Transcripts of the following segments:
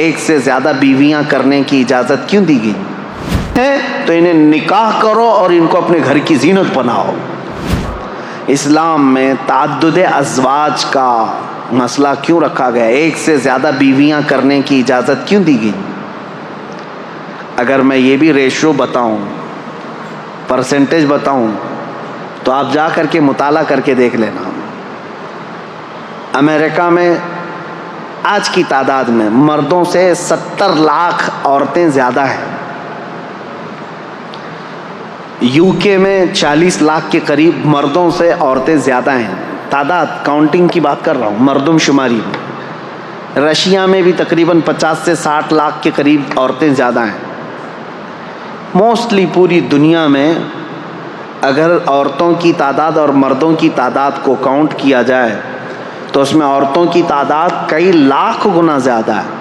ایک سے زیادہ بیویاں کرنے کی اجازت کیوں دی گئی ہے؟ تو انہیں نکاح کرو اور ان کو اپنے گھر کی زینت بناؤ۔ اسلام میں تعدد ازواج کا مسئلہ کیوں رکھا گیا؟ ایک سے زیادہ بیویاں کرنے کی اجازت کیوں دی گئی؟ اگر میں یہ بھی ریشو بتاؤں، پرسنٹیج بتاؤں، تو آپ جا کر کے مطالعہ کر کے دیکھ لینا۔ امریکہ میں آج کی تعداد میں مردوں سے 70 لاکھ عورتیں زیادہ ہیں۔ یو کے میں 40 لاکھ کے قریب مردوں سے عورتیں زیادہ ہیں۔ تعداد کاؤنٹنگ کی بات کر رہا ہوں، مردم شماری میں۔ رشیا میں بھی تقریباً 50 سے 60 لاکھ کے قریب عورتیں زیادہ ہیں۔ موسٹلی پوری دنیا میں اگر عورتوں کی تعداد اور مردوں کی تعداد کو کاؤنٹ کیا جائے تو اس میں عورتوں کی تعداد کئی لاکھ گنا زیادہ ہے۔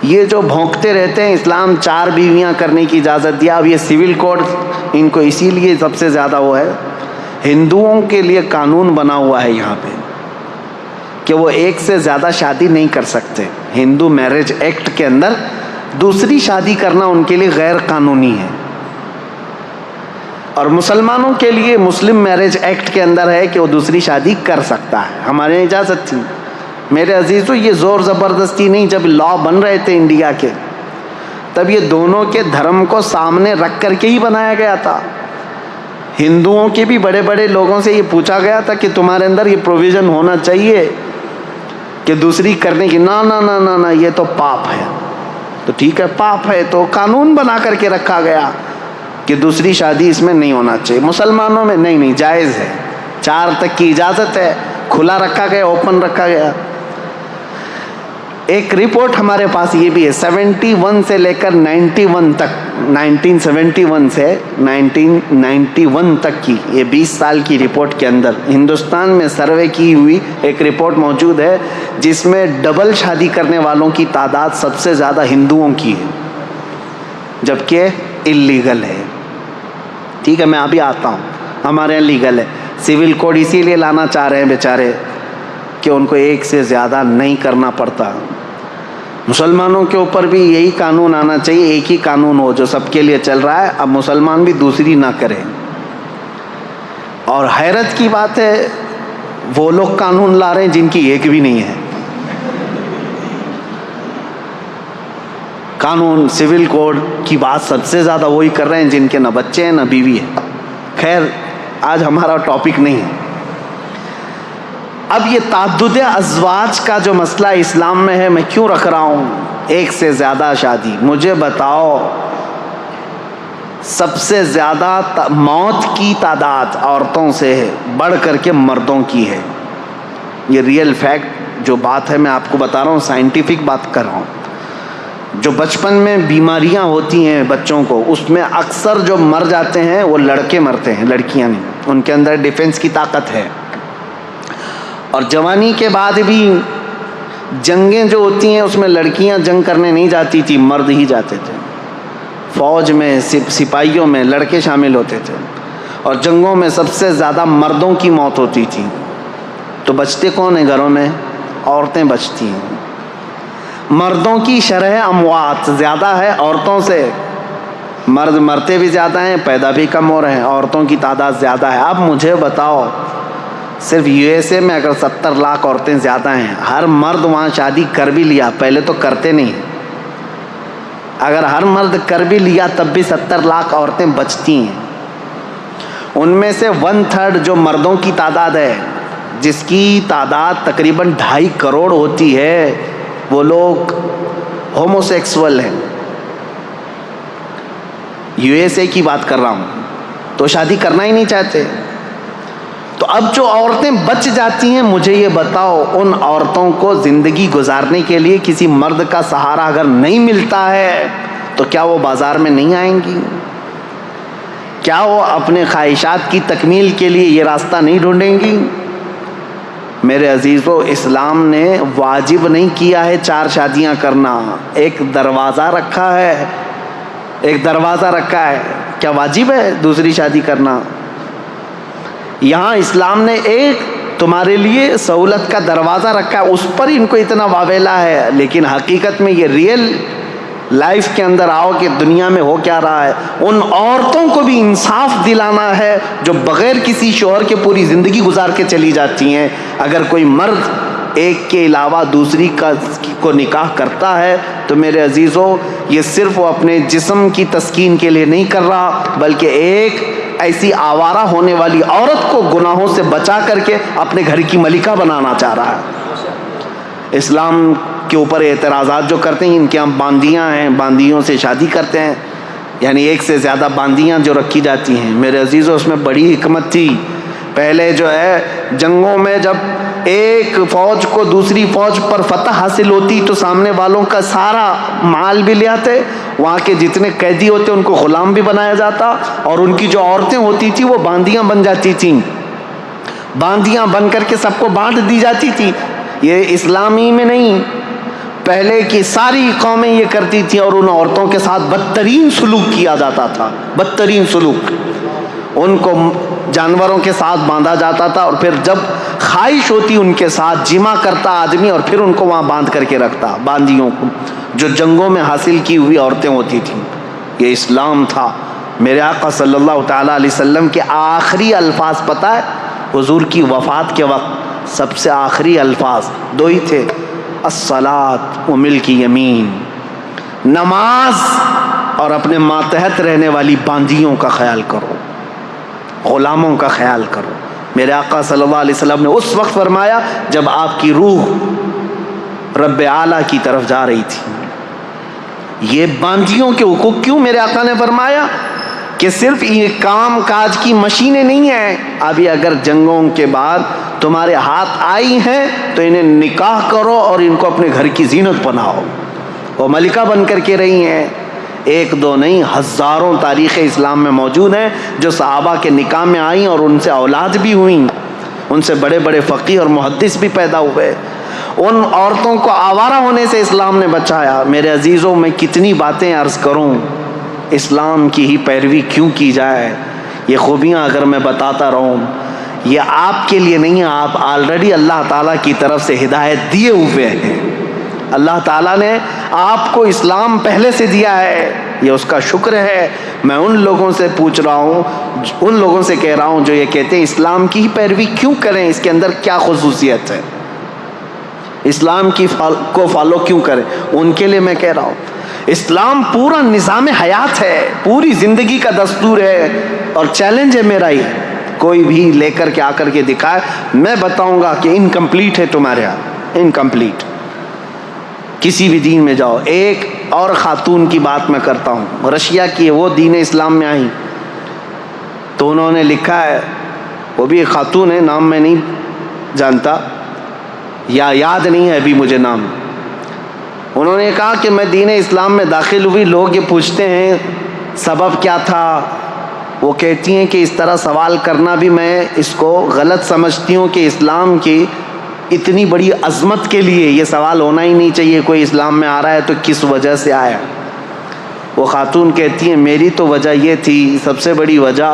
یہ جو بھونکتے رہتے ہیں اسلام 4 بیویاں کرنے کی اجازت دیا، اب یہ سول کوڈ ان کو اسی لیے سب سے زیادہ وہ ہے، ہندوؤں کے لیے قانون بنا ہوا ہے یہاں پہ کہ وہ ایک سے زیادہ شادی نہیں کر سکتے۔ ہندو میرج ایکٹ کے اندر دوسری شادی کرنا ان کے لیے غیر قانونی ہے، اور مسلمانوں کے لیے مسلم میرج ایکٹ کے اندر ہے کہ وہ دوسری شادی کر سکتا ہے۔ ہمارے یہاں اجازت تھی۔ میرے عزیزو، یہ زور زبردستی نہیں، جب لا بن رہے تھے انڈیا کے تب یہ دونوں کے دھرم کو سامنے رکھ کر کے ہی بنایا گیا تھا۔ ہندوؤں کے بھی بڑے بڑے لوگوں سے یہ پوچھا گیا تھا کہ تمہارے اندر یہ پروویژن ہونا چاہیے کہ دوسری کرنے کی، نہ نہ نہ نہ نہ، یہ تو پاپ ہے۔ تو ٹھیک ہے، پاپ ہے تو قانون بنا کر کے رکھا گیا کہ دوسری شادی اس میں نہیں ہونا چاہیے۔ مسلمانوں میں نہیں، جائز ہے، 4 تک کی اجازت ہے، کھلا رکھا گیا، اوپن رکھا گیا۔ ایک رپورٹ ہمارے پاس یہ بھی ہے، 71 سے لے کر 91 تک، 1971 سے 1991 تک کی یہ 20 سال کی رپورٹ کے اندر ہندوستان میں سروے کی ہوئی ایک رپورٹ موجود ہے جس میں ڈبل شادی کرنے والوں کی تعداد سب سے زیادہ ہندوؤں کی ہے، جبکہ اللیگل ہے۔ ٹھیک ہے، میں ابھی آتا ہوں، ہمارے یہاں لیگل ہے۔ سول کوڈ اسی لیے لانا چاہ رہے ہیں بیچارے کہ ان کو ایک سے زیادہ نہیں کرنا پڑتا۔ مسلمانوں کے اوپر بھی یہی قانون آنا چاہیے، ایک ہی قانون ہو جو سب کے لیے چل رہا ہے، اب مسلمان بھی دوسری نہ کریں۔ اور حیرت کی بات ہے، وہ لوگ قانون لا رہے ہیں جن کی ایک بھی نہیں ہے۔ قانون سول کوڈ کی بات سب سے زیادہ وہی کر رہے ہیں جن کے نہ بچے ہیں نہ بیوی ہے۔ خیر، آج ہمارا ٹاپک نہیں ہے۔ اب یہ تعدد ازواج کا جو مسئلہ اسلام میں ہے، میں کیوں رکھ رہا ہوں؟ ایک سے زیادہ شادی، مجھے بتاؤ سب سے زیادہ موت کی تعداد عورتوں سے بڑھ کر کے مردوں کی ہے۔ یہ ریئل فیکٹ جو بات ہے میں آپ کو بتا رہا ہوں، سائنٹیفک بات کر رہا ہوں۔ جو بچپن میں بیماریاں ہوتی ہیں بچوں کو، اس میں اکثر جو مر جاتے ہیں وہ لڑکے مرتے ہیں، لڑکیاں نہیں۔ ان کے اندر ڈیفنس کی طاقت ہے۔ اور جوانی کے بعد بھی جنگیں جو ہوتی ہیں اس میں لڑکیاں جنگ کرنے نہیں جاتی تھی، مرد ہی جاتے تھے۔ فوج میں، سپاہیوں میں لڑکے شامل ہوتے تھے، اور جنگوں میں سب سے زیادہ مردوں کی موت ہوتی تھی۔ تو بچتے کون ہیں گھروں میں؟ عورتیں بچتی ہیں۔ مردوں کی شرح اموات زیادہ ہے عورتوں سے، مرد مرتے بھی زیادہ ہیں، پیدا بھی کم ہو رہے ہیں، عورتوں کی تعداد زیادہ ہے۔ اب مجھے بتاؤ، صرف یو ایس اے میں اگر 70 لاکھ عورتیں زیادہ ہیں، ہر مرد وہاں شادی کر بھی لیا، پہلے تو کرتے نہیں، اگر ہر مرد کر بھی لیا تب بھی 70 لاکھ عورتیں بچتی ہیں۔ ان میں سے 1/3 جو مردوں کی تعداد ہے، جس کی تعداد تقریباً 2.5 کروڑ ہوتی ہے، وہ لوگ ہومو سیکسول ہیں۔ یو ایس اے کی بات کر رہا ہوں، تو شادی کرنا ہی نہیں چاہتے۔ تو اب جو عورتیں بچ جاتی ہیں، مجھے یہ بتاؤ، ان عورتوں کو زندگی گزارنے کے لیے کسی مرد کا سہارا اگر نہیں ملتا ہے تو کیا وہ بازار میں نہیں آئیں گی؟ کیا وہ اپنے خواہشات کی تکمیل کے لیے یہ راستہ نہیں ڈھونڈیں گی؟ میرے عزیزو، اسلام نے واجب نہیں کیا ہے 4 شادیاں کرنا، ایک دروازہ رکھا ہے، ایک دروازہ رکھا ہے۔ کیا واجب ہے دوسری شادی کرنا؟ یہاں اسلام نے ایک تمہارے لیے سہولت کا دروازہ رکھا ہے، اس پر ان کو اتنا واویلا ہے، لیکن حقیقت میں یہ ریئل لائف کے اندر آؤ کہ دنیا میں ہو کیا رہا ہے۔ ان عورتوں کو بھی انصاف دلانا ہے جو بغیر کسی شوہر کے پوری زندگی گزار کے چلی جاتی ہیں۔ اگر کوئی مرد ایک کے علاوہ دوسری کو نکاح کرتا ہے تو میرے عزیزوں، یہ صرف وہ اپنے جسم کی تسکین کے لیے نہیں کر رہا، بلکہ ایک ایسی آوارہ ہونے والی عورت کو گناہوں سے بچا کر کے اپنے گھر کی ملکہ بنانا چاہ رہا ہے۔ اسلام کے اوپر اعتراضات جو کرتے ہیں، ان کے ہم باندیاں ہیں، باندیوں سے شادی کرتے ہیں، یعنی ایک سے زیادہ باندیاں جو رکھی جاتی ہیں۔ میرے عزیزوں، اس میں بڑی حکمت تھی۔ پہلے جو ہے جنگوں میں جب ایک فوج کو دوسری فوج پر فتح حاصل ہوتی تو سامنے والوں کا سارا مال بھی لے آتے، وہاں کے جتنے قیدی ہوتے ان کو غلام بھی بنایا جاتا، اور ان کی جو عورتیں ہوتی تھیں وہ باندیاں بن جاتی تھیں، باندیاں بن کر کے سب کو بانٹ دی جاتی تھی۔ یہ اسلامی میں نہیں، پہلے کی ساری قومیں یہ کرتی تھیں، اور ان عورتوں کے ساتھ بدترین سلوک کیا جاتا تھا، بدترین سلوک۔ ان کو جانوروں کے ساتھ باندھا جاتا تھا، اور پھر جب خواہش ہوتی ان کے ساتھ جمع کرتا آدمی، اور پھر ان کو وہاں باندھ کر کے رکھتا، باندیوں کو جو جنگوں میں حاصل کی ہوئی عورتیں ہوتی تھیں۔ یہ اسلام تھا۔ میرے آقا صلی اللہ تعالیٰ علیہ وسلم کے آخری الفاظ پتہ ہے؟ حضور کی وفات کے وقت سب سے آخری الفاظ دو ہی تھے، الصلاۃ و ملک یمین، نماز اور اپنے ماتحت رہنے والی باندیوں کا خیال کرو، غلاموں کا خیال کرو۔ میرے آقا صلی اللہ علیہ وسلم نے اس وقت فرمایا جب آپ کی روح رب اعلیٰ کی طرف جا رہی تھی۔ یہ باندیوں کے حقوق کیوں میرے آقا نے فرمایا کہ صرف یہ کام کاج کی مشینیں نہیں ہیں، ابھی اگر جنگوں کے بعد تمہارے ہاتھ آئی ہیں تو انہیں نکاح کرو اور ان کو اپنے گھر کی زینت بناؤ۔ وہ ملکہ بن کر کے رہی ہیں، ایک دو نہیں، ہزاروں تاریخ اسلام میں موجود ہیں جو صحابہ کے نکاح میں آئیں اور ان سے اولاد بھی ہوئیں، ان سے بڑے بڑے فقیہ اور محدث بھی پیدا ہوئے۔ ان عورتوں کو آوارہ ہونے سے اسلام نے بچایا۔ میرے عزیزوں، میں کتنی باتیں عرض کروں، اسلام کی ہی پیروی کیوں کی جائے۔ یہ خوبیاں اگر میں بتاتا رہوں، یہ آپ کے لیے نہیں ہے، آپ آلریڈی اللہ تعالیٰ کی طرف سے ہدایت دیے ہوئے ہیں۔ اللہ تعالیٰ نے آپ کو اسلام پہلے سے دیا ہے، یہ اس کا شکر ہے۔ میں ان لوگوں سے پوچھ رہا ہوں، ان لوگوں سے کہہ رہا ہوں جو یہ کہتے ہیں اسلام کی ہی پیروی کیوں کریں، اس کے اندر کیا خصوصیت ہے، اسلام کو فالو کیوں کریں، ان کے لیے میں کہہ رہا ہوں اسلام پورا نظام حیات ہے، پوری زندگی کا دستور ہے، اور چیلنج ہے میرا ہی، کوئی بھی لے کر کے آ کر کے دکھائے، میں بتاؤں گا کہ انکمپلیٹ ہے تمہارے یہاں، انکمپلیٹ۔ کسی بھی دین میں جاؤ۔ ایک اور خاتون کی بات میں کرتا ہوں، رشیا کی ہے، وہ دین اسلام میں آئیں تو انہوں نے لکھا ہے، وہ بھی ایک خاتون ہے، نام میں نہیں جانتا یا یاد نہیں ہے ابھی مجھے نام۔ انہوں نے کہا کہ میں دین اسلام میں داخل ہوئی، لوگ یہ پوچھتے ہیں سبب کیا تھا، وہ کہتی ہیں کہ اس طرح سوال کرنا بھی میں اس کو غلط سمجھتی ہوں کہ اسلام کی اتنی بڑی عظمت کے لیے یہ سوال ہونا ہی نہیں چاہیے، کوئی اسلام میں آ رہا ہے تو کس وجہ سے آیا۔ وہ خاتون کہتی ہیں میری تو وجہ یہ تھی، سب سے بڑی وجہ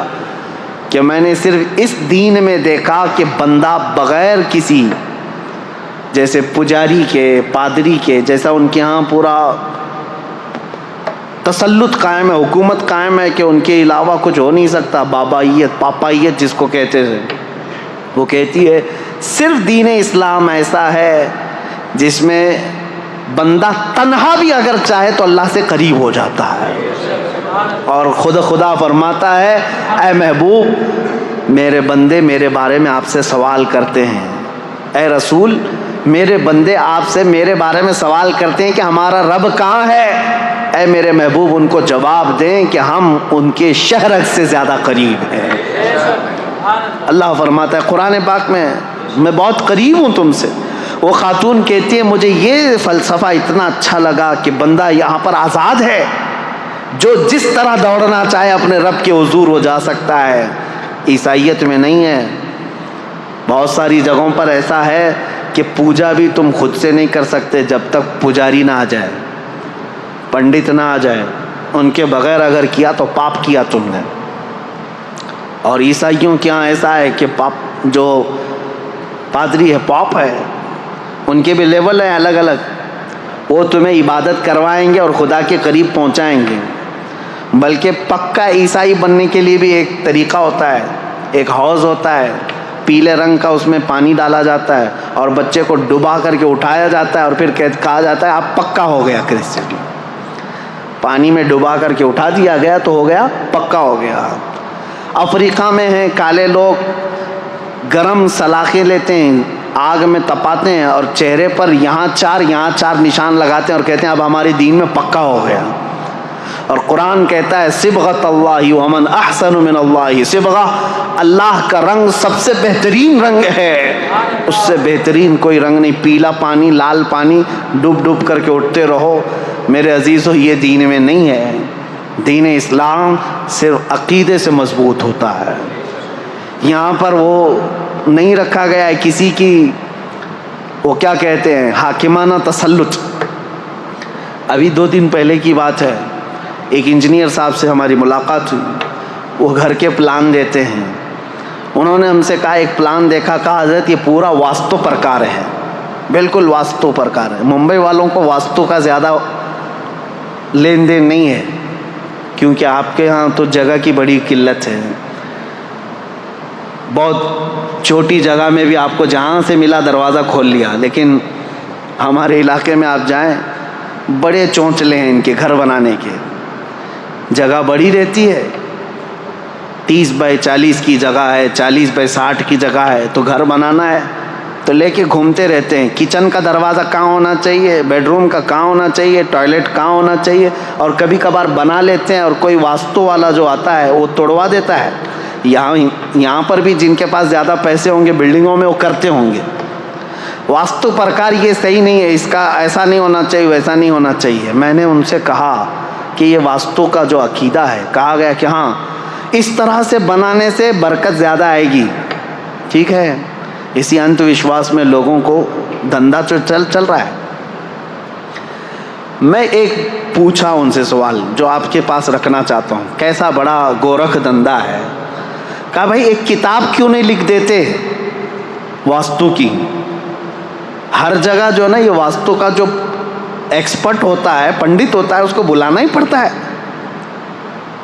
کہ میں نے صرف اس دین میں دیکھا کہ بندہ بغیر کسی، جیسے پجاری کے، پادری کے، جیسا ان کے ہاں پورا تسلط قائم ہے، حکومت قائم ہے کہ ان کے علاوہ کچھ ہو نہیں سکتا، بابائیت، پاپائیت جس کو کہتے ہیں، وہ کہتی ہے صرف دین اسلام ایسا ہے جس میں بندہ تنہا بھی اگر چاہے تو اللہ سے قریب ہو جاتا ہے، اور خدا فرماتا ہے اے محبوب میرے بندے میرے بارے میں آپ سے سوال کرتے ہیں، اے رسول میرے بندے آپ سے میرے بارے میں سوال کرتے ہیں کہ ہمارا رب کہاں ہے، اے میرے محبوب ان کو جواب دیں کہ ہم ان کے شہرک سے زیادہ قریب ہیں۔ اللہ فرماتا ہے قرآن پاک میں بہت قریب ہوں تم سے۔ وہ خاتون کہتی ہے مجھے یہ فلسفہ اتنا اچھا لگا کہ بندہ یہاں پر آزاد ہے، جو جس طرح دوڑنا چاہے اپنے رب کے حضور ہو جا سکتا ہے۔ عیسائیت میں نہیں ہے، بہت ساری جگہوں پر ایسا ہے کہ پوجا بھی تم خود سے نہیں کر سکتے جب تک پجاری نہ آ جائے، پنڈت نہ آ جائے، ان کے بغیر اگر کیا تو پاپ کیا تم نے۔ اور عیسائیوں کے یہاں ایسا ہے کہ جو پادری ہے، پاپ ہے، ان کے بھی لیول ہیں الگ الگ. وہ تمہیں عبادت کروائیں گے اور خدا کے قریب پہنچائیں گے. بلکہ پکا عیسائی بننے کے لیے بھی ایک طریقہ ہوتا ہے، ایک حوض ہوتا ہے پیلے رنگ کا، اس میں پانی ڈالا جاتا ہے اور بچے کو ڈبا کر کے اٹھایا جاتا ہے اور پھر کہا جاتا ہے آپ پکا ہو گیا کرسچن. پانی میں ڈبا کر کے اٹھا دیا گیا تو ہو گیا پکا ہو گیا. افریقہ میں ہیں کالے لوگ، گرم سلاخیں لیتے ہیں، آگ میں تپاتے ہیں اور چہرے پر یہاں چار نشان لگاتے ہیں اور کہتے ہیں اب ہمارے دین میں پکا ہو گیا. اور قرآن کہتا ہے صبغۃ اللہ ومن احسن من اللہ، صبغہ اللہ کا رنگ سب سے بہترین رنگ ہے، اس سے بہترین کوئی رنگ نہیں. پیلا پانی، لال پانی، ڈوب کر کے اٹھتے رہو. میرے عزیزو یہ دین میں نہیں ہے. دین اسلام صرف عقیدے سے مضبوط ہوتا ہے. یہاں پر وہ نہیں رکھا گیا ہے کسی کی، وہ کیا کہتے ہیں، حاکمانہ تسلط. ابھی 2 دن پہلے کی بات ہے، ایک انجینئر صاحب سے ہماری ملاقات ہوئی. وہ گھر کے پلان دیتے ہیں. انہوں نے ہم سے کہا ایک پلان دیکھا، کہا حضرت یہ پورا واستو پرکار ہے، بالکل واستو پرکار ہے. ممبئی والوں کو واستو کا زیادہ لین دین نہیں ہے کیونکہ آپ کے ہاں تو جگہ کی بڑی قلت ہے. بہت چھوٹی جگہ میں بھی آپ کو جہاں سے ملا دروازہ کھول لیا. لیکن ہمارے علاقے میں آپ جائیں، بڑے چونچلے ہیں ان کے گھر بنانے کے. جگہ بڑی رہتی ہے، 30 بائی 40 کی جگہ ہے، 40 بائی 60 کی جگہ ہے، تو گھر بنانا ہے تو لے کے گھومتے رہتے ہیں. کچن کا دروازہ کہاں ہونا چاہیے، بیڈ روم کا کہاں ہونا چاہیے، ٹوائلٹ کہاں ہونا چاہیے، اور کبھی کبھار بنا لیتے ہیں اور کوئی واستو والا جو آتا ہے وہ توڑوا دیتا ہے. یہاں پر بھی جن کے پاس زیادہ پیسے ہوں گے بلڈنگوں میں وہ کرتے ہوں گے. واستو پرکار یہ صحیح نہیں ہے، اس کا ایسا نہیں ہونا چاہیے، ویسا نہیں ہونا چاہیے. میں نے ان سے کہا کہ یہ واستو کا جو عقیدہ ہے، کہا گیا کہ ہاں اس طرح سے بنانے سے برکت زیادہ آئے گی. ٹھیک ہے، اسی انت وشواس میں لوگوں کو دھندا چل رہا ہے. میں ایک پوچھا ان سے سوال جو آپ کے پاس رکھنا چاہتا ہوں، کیسا بڑا گورکھ دھندا ہے. کہا بھائی ایک کتاب کیوں نہیں لکھ دیتے واستو کی. ہر جگہ جو ہے نا یہ واستو کا جو ایکسپرٹ ہوتا ہے، پنڈت ہوتا ہے، اس کو بلانا ہی پڑتا ہے.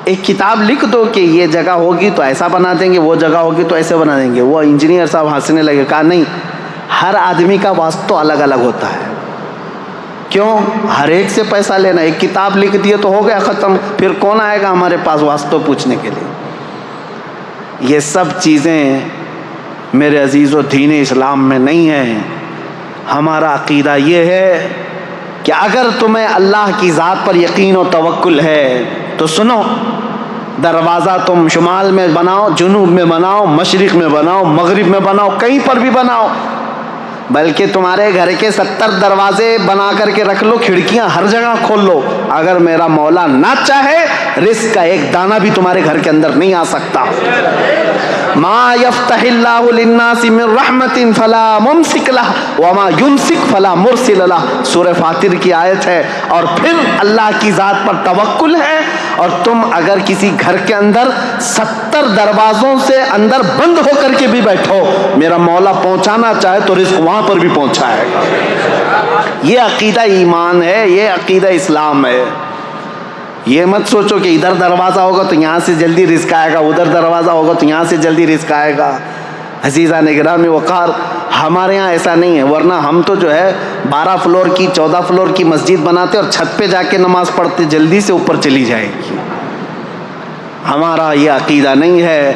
ایک کتاب لکھ دو کہ یہ جگہ ہوگی تو ایسا بنا دیں گے، وہ جگہ ہوگی تو ایسے بنا دیں گے. وہ انجینئر صاحب ہنسنے لگے. کہا نہیں، ہر آدمی کا واستو الگ الگ ہوتا ہے. کیوں ہر ایک سے پیسہ لینا؟ ایک کتاب لکھ دیے تو ہو گیا ختم، پھر کون آئے گا ہمارے پاس واسطہ پوچھنے کے لیے؟ یہ سب چیزیں میرے عزیزو دین اسلام میں نہیں ہیں. ہمارا عقیدہ یہ ہے کہ اگر تمہیں اللہ کی ذات پر یقین و توکل ہے تو سنو، دروازہ تم شمال میں بناؤ، جنوب میں بناؤ، مشرق میں بناؤ، مغرب میں بناؤ، کہیں پر بھی بناؤ، بلکہ تمہارے گھر کے 70 دروازے بنا کر کے رکھ لو، کھڑکیاں ہر جگہ کھول لو. اگر میرا مولا نہ چاہے رزق کا ایک دانہ بھی تمہارے گھر کے اندر نہیں آ سکتا. ما یفتح اللہ للناس من رحمت فلا ممسک لہ وما یمسک فلا مرسل لہ، سورہ فاطر کی آیت ہے. اور پھر اللہ کی ذات پر توکل ہے، اور تم اگر کسی گھر کے اندر 70 دروازوں سے اندر بند ہو کر کے بھی بیٹھو، میرا مولا پہنچانا چاہے تو رزق وہاں پر بھی پہنچائے گا. یہ عقیدہ ایمان ہے، یہ عقیدہ اسلام ہے. یہ مت سوچو کہ ادھر دروازہ ہوگا تو یہاں سے جلدی رزق آئے گا، ادھر دروازہ ہوگا تو یہاں سے جلدی رزق آئے گا. عزیزان گرامی وقار، ہمارے یہاں ایسا نہیں ہے. ورنہ ہم تو جو ہے 12 فلور کی 14 فلور کی مسجد بناتے اور چھت پہ جا کے نماز پڑھتے، جلدی سے اوپر چلی جائے گی. ہمارا یہ عقیدہ نہیں ہے.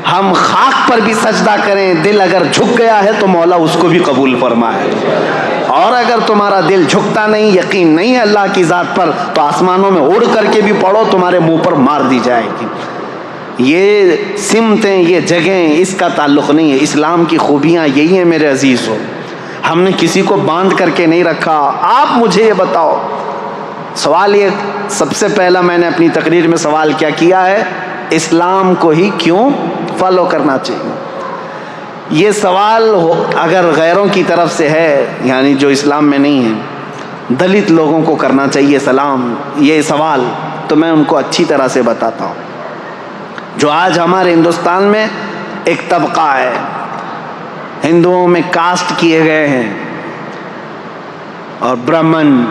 ہم خاک پر بھی سجدہ کریں، دل اگر جھک گیا ہے تو مولا اس کو بھی قبول فرمائے. اور اگر تمہارا دل جھکتا نہیں، یقین نہیں ہے اللہ کی ذات پر، تو آسمانوں میں اڑ کر کے بھی پڑھو، تمہارے منہ پر مار دی جائے گی. یہ سمتیں، یہ جگہیں، اس کا تعلق نہیں ہے. اسلام کی خوبیاں یہی ہیں میرے عزیزو. ہم نے کسی کو باندھ کر کے نہیں رکھا. آپ مجھے یہ بتاؤ، سوال یہ سب سے پہلا میں نے اپنی تقریر میں سوال کیا کیا ہے، اسلام کو ہی کیوں فالو کرنا چاہیے؟ یہ سوال اگر غیروں کی طرف سے ہے، یعنی جو اسلام میں نہیں ہے، دلت لوگوں کو کرنا چاہیے سلام یہ سوال، تو میں ان کو اچھی طرح سے بتاتا ہوں. جو آج ہمارے ہندوستان میں ایک طبقہ ہے، ہندوؤں میں کاسٹ کیے گئے ہیں، اور برہمن،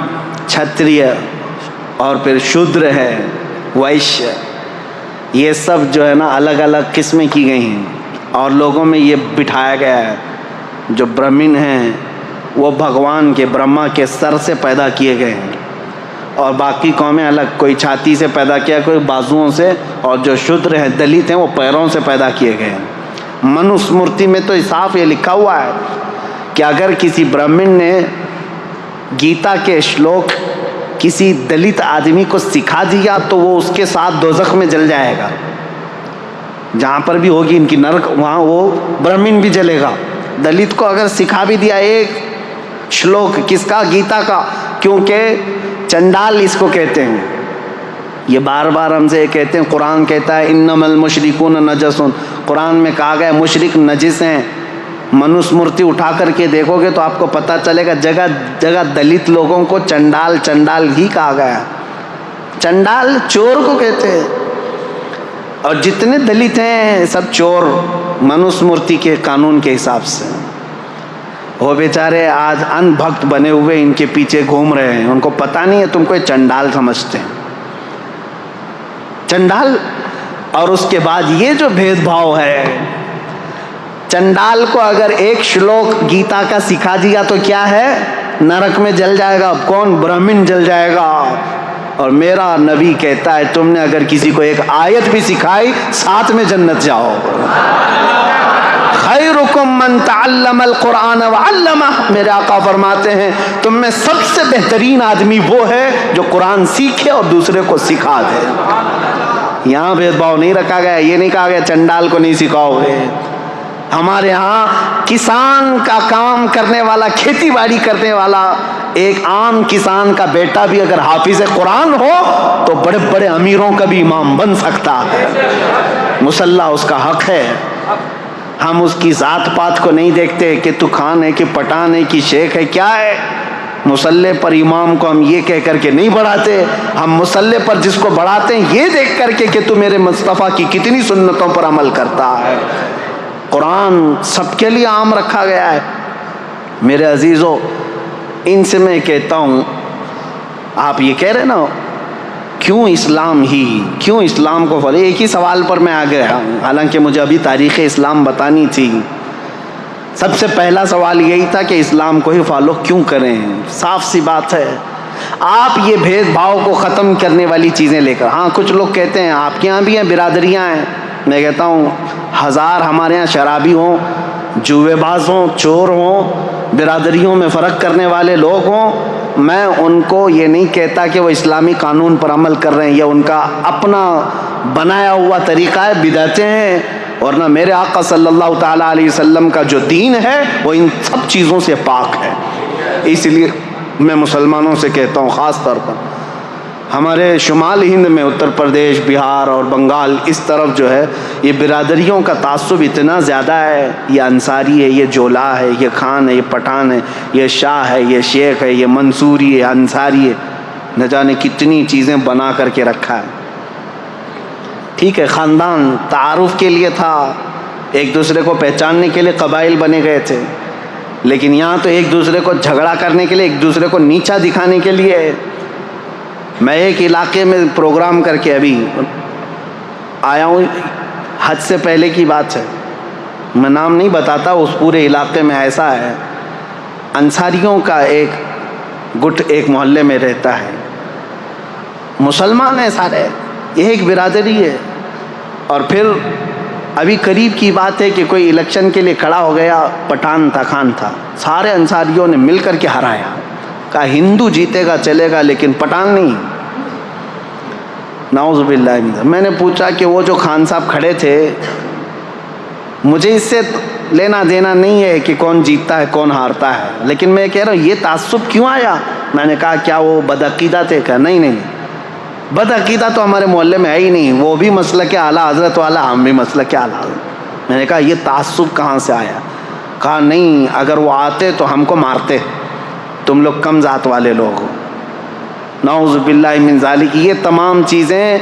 چھتریہ اور پھر شودر ہے، ویشیہ، یہ سب جو ہے نا الگ الگ قسمیں کی گئی ہیں، اور لوگوں میں یہ بٹھایا گیا ہے جو برہمن ہیں وہ بھگوان کے برہما کے سر سے پیدا کیے گئے ہیں، اور باقی قومیں الگ، کوئی چھاتی سے پیدا کیا، کوئی بازوؤں سے، اور جو شودر ہیں، دلت ہیں، وہ پیروں سے پیدا کیے گئے ہیں۔ منوسمرتی میں تو صاف یہ لکھا ہوا ہے کہ اگر کسی برہمن نے گیتا کے شلوک کسی دلت آدمی کو سکھا دیا تو وہ اس کے ساتھ دوزخ میں جل جائے گا، جہاں پر بھی ہوگی ان کی نرک، وہاں وہ برہمن بھی جلے گا۔ دلت کو اگر سکھا بھی دیا ایک شلوک، کس کا؟ گیتا کا، کیونکہ چنڈال اس کو کہتے ہیں، یہ بار بار ہم سے کہتے ہیں، قرآن کہتا ہے انما المشرکون نجس، قرآن میں کہا گیا مشرک نجس ہیں۔ منوسمرتی اٹھا کر کے دیکھو گے تو آپ کو پتہ چلے گا جگہ جگہ دلت لوگوں کو چنڈال چنڈال ہی کہا گیا۔ چنڈال چور کو کہتے ہیں، اور جتنے دلت ہیں سب چور منوسمرتی کے قانون کے حساب سے۔ وہ بیچارے آج ان بھکت بنے ہوئے ان کے پیچھے گھوم رہے ہیں، ان کو پتہ نہیں ہے تم کو چنڈال سمجھتے ہیں، چنڈال۔ اور اس کے بعد یہ جو بھید بھاؤ ہے، چنڈال کو اگر ایک شلوک گیتا کا سکھا دیا تو کیا ہے؟ نرک میں جل جائے گا۔ کون؟ برہمن جل جائے گا۔ اور میرا نبی کہتا ہے تم نے اگر کسی کو ایک آیت بھی سکھائی، ساتھ میں جنت جاؤ۔ خیرکم من تعلم القرآن وعلمہ، میرے آقا فرماتے ہیں تم میں سب سے بہترین آدمی وہ ہے جو قرآن سیکھے اور دوسرے کو سکھا دے۔ یہاں بھید بھاؤ نہیں رکھا گیا، یہ نہیں کہا گیا چنڈال کو نہیں سکھاؤ گے۔ ہمارے ہاں کسان کا کام کرنے والا، کھیتی باڑی کرنے والا ایک عام کسان کا بیٹا بھی اگر حافظ قرآن ہو تو بڑے بڑے امیروں کا بھی امام بن سکتا ہے، مسلح اس کا حق ہے۔ ہم اس کی ذات پات کو نہیں دیکھتے کہ تو خان ہے کہ پٹھان ہے کہ شیخ ہے، کیا ہے۔ مسلح پر امام کو ہم یہ کہہ کر کے نہیں بڑھاتے، ہم مسلح پر جس کو بڑھاتے ہیں یہ دیکھ کر کے کہ تو میرے مصطفیٰ کی کتنی سنتوں پر عمل کرتا ہے۔ قرآن سب کے لیے عام رکھا گیا ہے۔ میرے عزیزو، ان سے میں کہتا ہوں، آپ یہ کہہ رہے نا کیوں اسلام ہی، کیوں اسلام کو فالو، ایک ہی سوال پر میں آ گیا ہوں، حالانکہ مجھے ابھی تاریخ اسلام بتانی تھی۔ سب سے پہلا سوال یہی تھا کہ اسلام کو ہی فالو کیوں کریں۔ صاف سی بات ہے، آپ یہ بھید بھاؤ کو ختم کرنے والی چیزیں لے کر، ہاں کچھ لوگ کہتے ہیں آپ کے یہاں بھی ہیں، برادریاں ہیں، میں کہتا ہوں ہزار ہمارے یہاں شرابی ہوں، جوے باز ہوں، چور ہوں، برادریوں میں فرق کرنے والے لوگ ہوں، میں ان کو یہ نہیں کہتا کہ وہ اسلامی قانون پر عمل کر رہے ہیں، یا ان کا اپنا بنایا ہوا طریقہ ہے، بدعتیں ہیں، ورنہ میرے آقا صلی اللہ تعالیٰ علیہ وسلم کا جو دین ہے وہ ان سب چیزوں سے پاک ہے۔ اس لیے میں مسلمانوں سے کہتا ہوں، خاص طور پر ہمارے شمال ہند میں اتر پردیش، بہار اور بنگال، اس طرف جو ہے یہ برادریوں کا تعصب اتنا زیادہ ہے، یہ انصاری ہے، یہ جولا ہے، یہ خان ہے، یہ پٹھان ہے، یہ شاہ ہے، یہ شیخ ہے، یہ منصوری ہے، انصاری ہے، نہ جانے کتنی چیزیں بنا کر کے رکھا ہے۔ ٹھیک ہے، خاندان تعارف کے لیے تھا، ایک دوسرے کو پہچاننے کے لیے قبائل بنے گئے تھے، لیکن یہاں تو ایک دوسرے کو جھگڑا کرنے کے لیے، ایک دوسرے کو نیچا دکھانے کے لیے۔ میں ایک علاقے میں پروگرام کر کے ابھی آیا ہوں، حج سے پہلے کی بات ہے، میں نام نہیں بتاتا، اس پورے علاقے میں ایسا ہے، انصاریوں کا ایک گٹ ایک محلے میں رہتا ہے، مسلمان ہیں سارے، یہ ایک برادری ہے، اور پھر ابھی قریب کی بات ہے کہ کوئی الیکشن کے لیے کھڑا ہو گیا، پٹھان تھا، خان تھا، سارے انصاریوں نے مل کر کے ہرایا، کہا ہندو جیتے گا چلے گا لیکن پٹھان نہیں۔ نعوذ باللہ من ذلک۔ میں نے پوچھا کہ وہ جو خان صاحب کھڑے تھے، مجھے اس سے لینا دینا نہیں ہے کہ کون جیتتا ہے کون ہارتا ہے، لیکن میں کہہ رہا ہوں یہ تعصب کیوں آیا؟ میں نے کہا کیا وہ بدعقیدہ تھے؟ کہا نہیں نہیں، بدعقیدہ تو ہمارے محلے میں ہے ہی نہیں، وہ بھی مسلک اعلیٰ حضرت والا، ہم بھی مسلک اعلیٰ حضرت۔ میں نے کہا یہ تعصب کہاں سے آیا؟ کہا نہیں، اگر وہ آتے تو ہم کو مارتے، تم لوگ کم ذات والے لوگ ہو۔ نعوذ باللہ من ذالک۔ یہ تمام چیزیں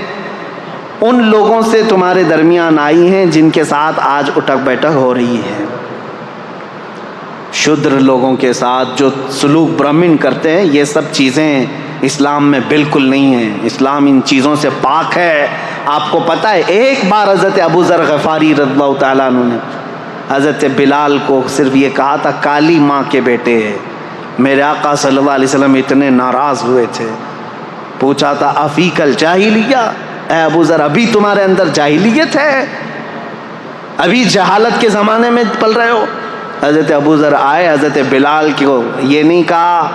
ان لوگوں سے تمہارے درمیان آئی ہیں جن کے ساتھ آج اٹک بیٹھک ہو رہی ہے۔ شودر لوگوں کے ساتھ جو سلوک برہمن کرتے ہیں، یہ سب چیزیں اسلام میں بالکل نہیں ہیں. اسلام ان چیزوں سے پاک ہے. آپ کو پتہ ہے ایک بار حضرت ابو ذر غفاری رضی اللہ تعالیٰ عنہ نے حضرت بلال کو صرف یہ کہا تھا کالی ماں کے بیٹے. میرے آقا صلی اللہ علیہ وسلم اتنے ناراض ہوئے تھے. پوچھا تھا افیک الجاہلیہ، اے ابو ذر ابھی تمہارے اندر جاہلیت ہے، ابھی جہالت کے زمانے میں پل رہے ہو. حضرت ابو ذر آئے، حضرت بلال کو یہ نہیں کہا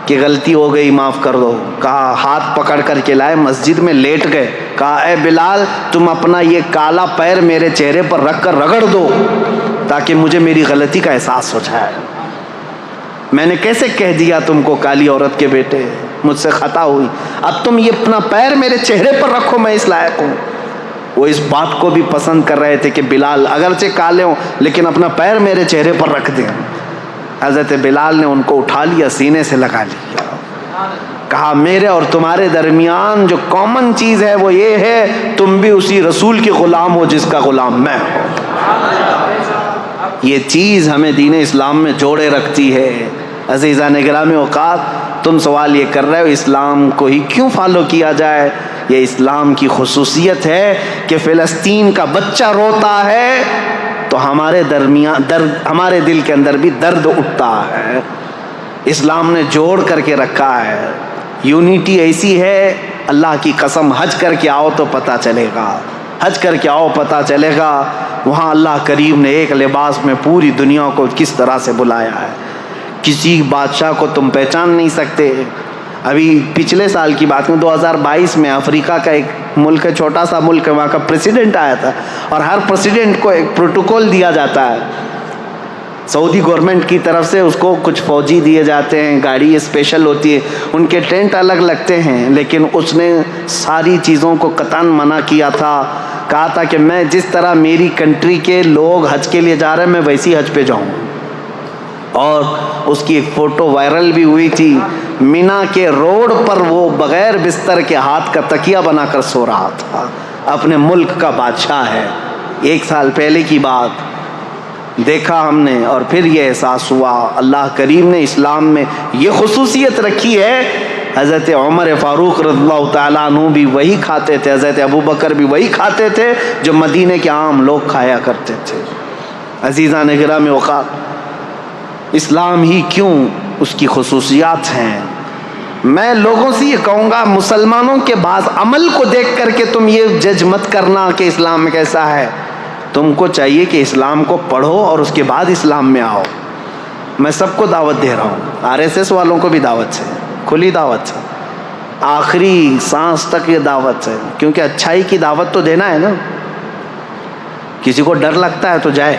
کہ غلطی ہو گئی معاف کر دو، کہا ہاتھ پکڑ کر کے لائے، مسجد میں لیٹ گئے، کہا اے بلال تم اپنا یہ کالا پیر میرے چہرے پر رکھ کر رگڑ دو تاکہ مجھے میری غلطی کا احساس ہو جائے. میں نے کیسے کہہ دیا تم کو کالی عورت کے بیٹے، مجھ سے خطا ہوئی، اب تم یہ اپنا پیر میرے چہرے پر رکھو، میں اس لائق ہوں. وہ اس بات کو بھی پسند کر رہے تھے کہ بلال اگرچہ کالے ہوں لیکن اپنا پیر میرے چہرے پر رکھ دیں. حضرت بلال نے ان کو اٹھا لیا، سینے سے لگا لیا، کہا میرے اور تمہارے درمیان جو کامن چیز ہے وہ یہ ہے تم بھی اسی رسول کے غلام ہو جس کا غلام میں ہوں. یہ چیز ہمیں دین اسلام میں جوڑے رکھتی ہے. عزیزان گرامی اوقات، تم سوال یہ کر رہے ہو اسلام کو ہی کیوں فالو کیا جائے. یہ اسلام کی خصوصیت ہے کہ فلسطین کا بچہ روتا ہے تو ہمارے درمیان ہمارے دل کے اندر بھی درد اٹھتا ہے. اسلام نے جوڑ کر کے رکھا ہے. یونیٹی ایسی ہے، اللہ کی قسم حج کر کے آؤ تو پتہ چلے گا، حج کر کے آؤ پتہ چلے گا وہاں اللہ کریم نے ایک لباس میں پوری دنیا کو کس طرح سے بلایا ہے. کسی بادشاہ کو تم پہچان نہیں سکتے. ابھی پچھلے سال کی بات میں 2022 میں افریقہ کا ایک ملک ہے، چھوٹا سا ملک ہے، وہاں کا پریسیڈنٹ آیا تھا اور ہر پریسیڈنٹ کو ایک پروٹوکول دیا جاتا ہے سعودی گورنمنٹ کی طرف سے. اس کو کچھ فوجی دیے جاتے ہیں، گاڑی اسپیشل ہوتی ہے، ان کے ٹینٹ الگ لگتے ہیں، لیکن اس نے ساری چیزوں کو قطعاً منع کیا تھا. کہا تھا کہ میں جس طرح میری کنٹری کے لوگ حج کے لیے جا رہے ہیں میں ویسی حج پہ جاؤں. اور اس کی ایک فوٹو وائرل بھی ہوئی تھی، مینا کے روڈ پر وہ بغیر بستر کے ہاتھ کا تکیہ بنا کر سو رہا تھا. اپنے ملک کا بادشاہ ہے. 1 سال پہلے کی بات دیکھا ہم نے اور پھر یہ احساس ہوا اللہ کریم نے اسلام میں یہ خصوصیت رکھی ہے. حضرت عمر فاروق رضی اللہ تعالیٰ عنہ بھی وہی کھاتے تھے، حضرت ابو بکر بھی وہی کھاتے تھے جو مدینے کے عام لوگ کھایا کرتے تھے. عزیزان گرامی اوقات، اسلام ہی کیوں، اس کی خصوصیات ہیں. میں لوگوں سے یہ کہوں گا مسلمانوں کے بعض عمل کو دیکھ کر کے تم یہ جج مت کرنا کہ اسلام میں کیسا ہے. تم کو چاہیے کہ اسلام کو پڑھو اور اس کے بعد اسلام میں آؤ. میں سب کو دعوت دے رہا ہوں، RSS والوں کو بھی دعوت ہے، کھلی دعوت ہے، آخری سانس تک یہ دعوت ہے، کیونکہ اچھائی کی دعوت تو دینا ہے نا. کسی کو ڈر لگتا ہے تو جائے،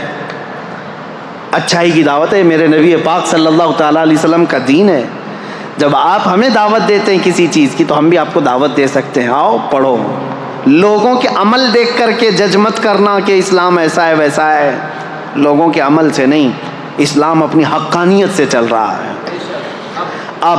اچھائی کی دعوت ہے. میرے نبی پاک صلی اللہ تعالیٰ علیہ وسلم کا دین ہے. جب آپ ہمیں دعوت دیتے ہیں کسی چیز کی تو ہم بھی آپ کو دعوت دے سکتے ہیں. آؤ پڑھو. لوگوں کے عمل دیکھ کر کے جج مت کرنا کہ اسلام ایسا ہے ویسا ہے. لوگوں کے عمل سے نہیں، اسلام اپنی حقانیت سے چل رہا ہے. اب